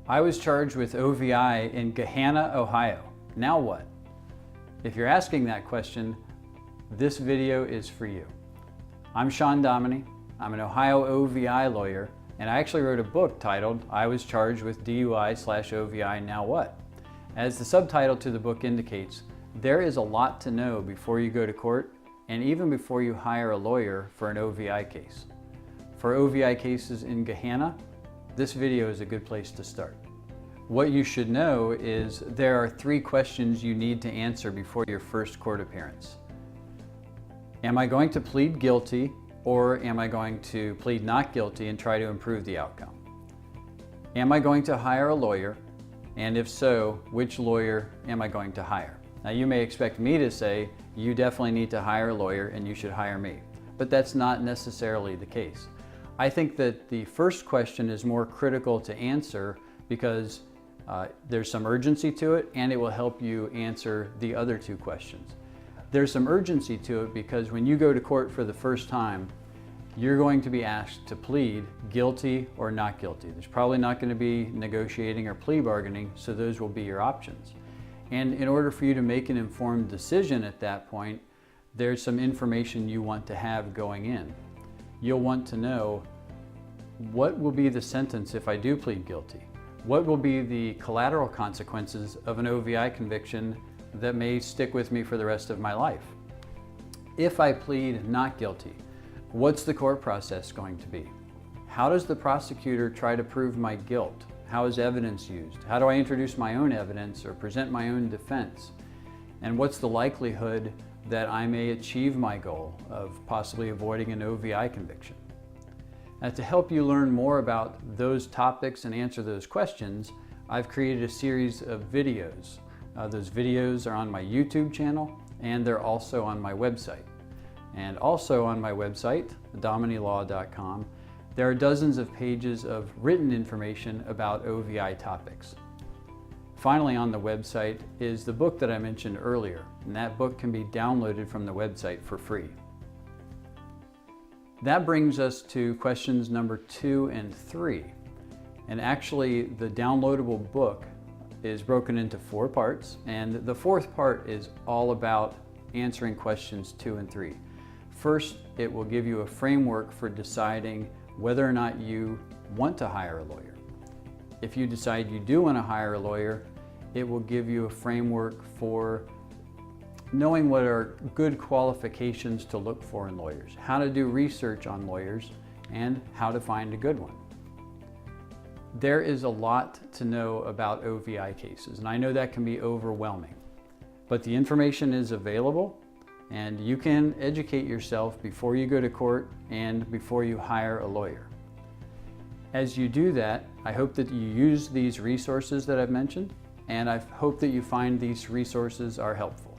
I was charged with O.V.I. in Gahanna, Ohio. Now what? If you're asking that question, this video is for you. I'm Shawn Dominy. I'm an Ohio O.V.I. lawyer, and I actually wrote a book titled I Was Charged with DUI/O.V.I. Now What? As the subtitle to the book indicates, there is a lot to know before you go to court and even before you hire a lawyer for an O.V.I. case. For O.V.I. cases in Gahanna, this video is a good place to start. What you should know is there are 3 questions you need to answer before your first court appearance. Am I going to plead guilty, or am I going to plead not guilty and try to improve the outcome? Am I going to hire a lawyer? And if so, which lawyer am I going to hire? Now you may expect me to say, you definitely need to hire a lawyer and you should hire me. But that's not necessarily the case. I think that the first question is more critical to answer because there's some urgency to it, and it will help you answer the other 2 questions. There's some urgency to it because when you go to court for the first time, you're going to be asked to plead guilty or not guilty. There's probably not going to be negotiating or plea bargaining, so those will be your options. And in order for you to make an informed decision at that point, there's some information you want to have going in. You'll want to know, what will be the sentence if I do plead guilty? What will be the collateral consequences of an O.V.I. conviction that may stick with me for the rest of my life? If I plead not guilty, what's the court process going to be? How does the prosecutor try to prove my guilt? How is evidence used? How do I introduce my own evidence or present my own defense? And what's the likelihood that I may achieve my goal of possibly avoiding an O.V.I. conviction? Now, to help you learn more about those topics and answer those questions, I've created a series of videos. Those videos are on my YouTube channel, and they're also on my website. And also on my website, DominyLaw.com, there are dozens of pages of written information about O.V.I. topics. Finally, on the website is the book that I mentioned earlier, and that book can be downloaded from the website for free. That brings us to questions number 2 and 3. And actually, the downloadable book is broken into 4 parts, and the 4th part is all about answering questions 2 and 3. First, it will give you a framework for deciding whether or not you want to hire a lawyer. If you decide you do want to hire a lawyer, it will give you a framework for knowing what are good qualifications to look for in lawyers, how to do research on lawyers, and how to find a good one. There is a lot to know about O.V.I. cases, and I know that can be overwhelming, but the information is available, and you can educate yourself before you go to court and before you hire a lawyer. As you do that, I hope that you use these resources that I've mentioned, and I hope that you find these resources are helpful.